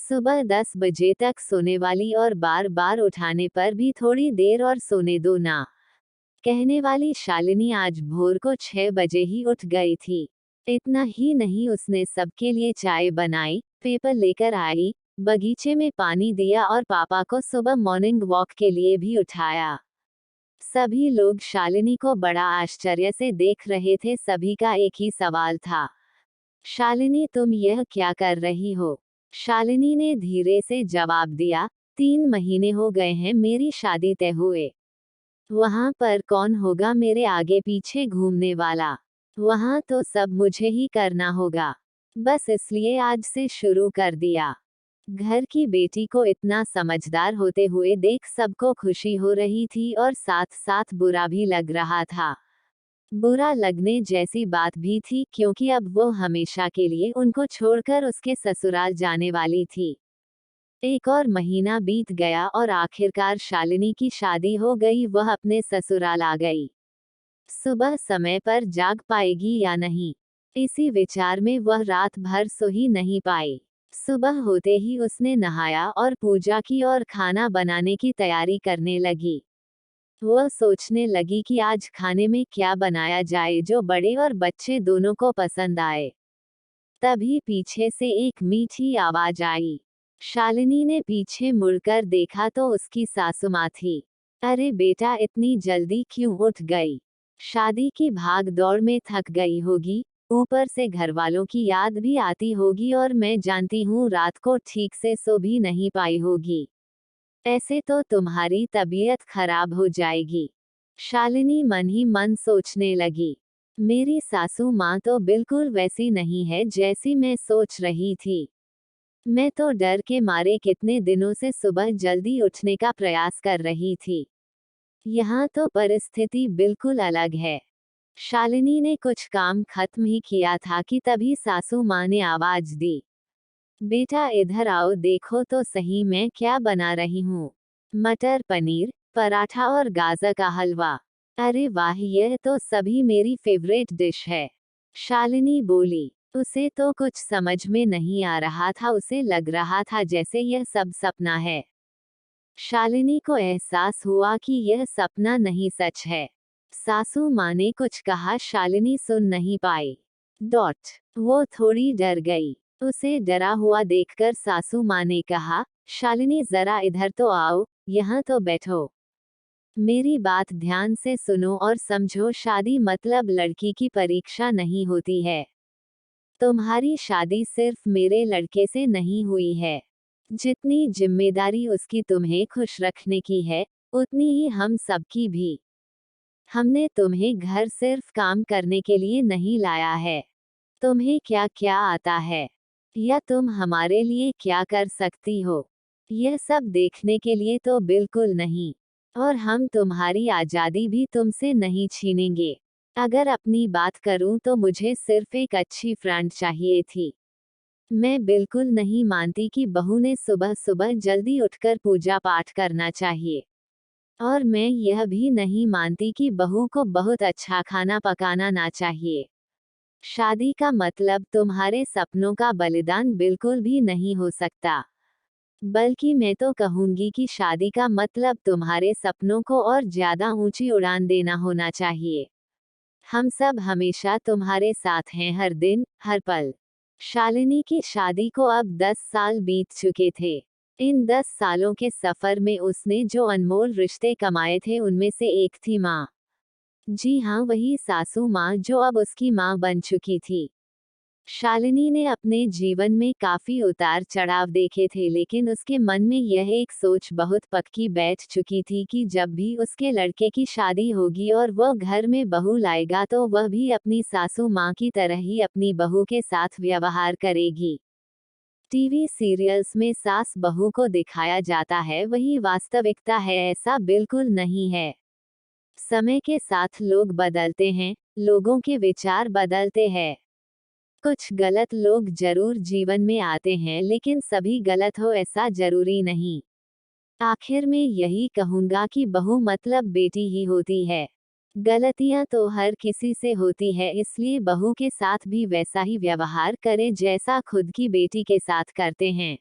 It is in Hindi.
सुबह 10 बजे तक सोने वाली और बार बार उठाने पर भी थोड़ी देर और सोने दो ना कहने वाली शालिनी आज भोर को 6 बजे ही उठ गई थी। इतना ही नहीं, उसने सबके लिए चाय बनाई, पेपर लेकर आई, बगीचे में पानी दिया और पापा को सुबह मॉर्निंग वॉक के लिए भी उठाया। सभी लोग शालिनी को बड़ा आश्चर्य से देख रहे थे। सभी का एक ही सवाल था, शालिनी तुम यह क्या कर रही हो? शालिनी ने धीरे से जवाब दिया, 3 महीने हो गए हैं मेरी शादी तय हुए। वहां पर कौन होगा मेरे आगे पीछे घूमने वाला? वहां तो सब मुझे ही करना होगा। बस इसलिए आज से शुरू कर दिया। घर की बेटी को इतना समझदार होते हुए देख सबको खुशी हो रही थी और साथ साथ बुरा भी लग रहा था। बुरा लगने जैसी बात भी थी, क्योंकि अब वो हमेशा के लिए उनको छोड़कर उसके ससुराल जाने वाली थी। एक और महीना बीत गया और आखिरकार शालिनी की शादी हो गई। वह अपने ससुराल आ गई। सुबह समय पर जाग पाएगी या नहीं, इसी विचार में वह रात भर सो ही नहीं पाई। सुबह होते ही उसने नहाया और पूजा की और खाना बनाने की तैयारी करने लगी। वह सोचने लगी कि आज खाने में क्या बनाया जाए जो बड़े और बच्चे दोनों को पसंद आए। तभी पीछे से एक मीठी आवाज आई। शालिनी ने पीछे मुड़कर देखा तो उसकी सासू माँ थी। अरे बेटा, इतनी जल्दी क्यों उठ गई? शादी की भाग दौड़ में थक गई होगी, ऊपर से घरवालों की याद भी आती होगी और मैं जानती हूँ रात को ठीक से सो भी नहीं पाई होगी। ऐसे तो तुम्हारी तबीयत खराब हो जाएगी। शालिनी मन ही मन सोचने लगी, मेरी सासू माँ तो बिल्कुल वैसी नहीं है जैसी मैं सोच रही थी। मैं तो डर के मारे कितने दिनों से सुबह जल्दी उठने का प्रयास कर रही थी। यहाँ तो परिस्थिति बिल्कुल अलग है। शालिनी ने कुछ काम खत्म ही किया था कि तभी सासू माँ ने आवाज दी, बेटा इधर आओ, देखो तो सही मैं क्या बना रही हूँ। मटर पनीर, पराठा और गाजर का हलवा। अरे वाह, यह तो सभी मेरी फेवरेट डिश है। शालिनी बोली। उसे तो कुछ समझ में नहीं आ रहा था, उसे लग रहा था जैसे यह सब सपना है। शालिनी को एहसास हुआ कि यह सपना नहीं सच है। सासू माँ ने कुछ कहा, शालिनी सुन नहीं पाई। वो थोड़ी डर गई। उसे डरा हुआ देखकर सासू माँ ने कहा, शालिनी जरा इधर तो आओ, यहाँ तो बैठो। मेरी बात ध्यान से सुनो और समझो, शादी मतलब लड़की की परीक्षा नहीं होती है। तुम्हारी शादी सिर्फ मेरे लड़के से नहीं हुई है। जितनी जिम्मेदारी उसकी तुम्हें खुश रखने की है, उतनी ही हम सबकी भी। हमने तुम्हें घर सिर्फ काम करने के लिए नहीं लाया है। तुम्हें क्या क्या आता है, या तुम हमारे लिए क्या कर सकती हो, यह सब देखने के लिए तो बिल्कुल नहीं। और हम तुम्हारी आज़ादी भी तुमसे नहीं छीनेंगे। अगर अपनी बात करूं तो मुझे सिर्फ एक अच्छी फ्रेंड चाहिए थी। मैं बिल्कुल नहीं मानती कि बहू ने सुबह सुबह जल्दी उठकर पूजा पाठ करना चाहिए। और मैं यह भी नहीं मानती कि बहू को बहुत अच्छा खाना पकाना ना चाहिए। शादी का मतलब तुम्हारे सपनों का बलिदान बिल्कुल भी नहीं हो सकता। बल्कि मैं तो कहूंगी कि शादी का मतलब तुम्हारे सपनों को और ज्यादा ऊंची उड़ान देना होना चाहिए। हम सब हमेशा तुम्हारे साथ हैं, हर दिन, हर पल। शालिनी की शादी को अब 10 साल बीत चुके थे। इन 10 सालों के सफर में उसने जो अनमोल रिश्ते कमाए थे उनमें से एक थी माँ। जी हाँ, वही सासू माँ जो अब उसकी माँ बन चुकी थी। शालिनी ने अपने जीवन में काफी उतार चढ़ाव देखे थे, लेकिन उसके मन में यह एक सोच बहुत पक्की बैठ चुकी थी कि जब भी उसके लड़के की शादी होगी और वह घर में बहू लाएगा तो वह भी अपनी सासू माँ की तरह ही अपनी बहू के साथ व्यवहार करेगी। टीवी सीरियल्स में सास बहू को दिखाया जाता है वही वास्तविकता है, ऐसा बिल्कुल नहीं है। समय के साथ लोग बदलते हैं, लोगों के विचार बदलते हैं। कुछ गलत लोग जरूर जीवन में आते हैं, लेकिन सभी गलत हो ऐसा जरूरी नहीं। आखिर में यही कहूंगा कि बहू मतलब बेटी ही होती है। गलतियां तो हर किसी से होती है, इसलिए बहू के साथ भी वैसा ही व्यवहार करें जैसा खुद की बेटी के साथ करते हैं।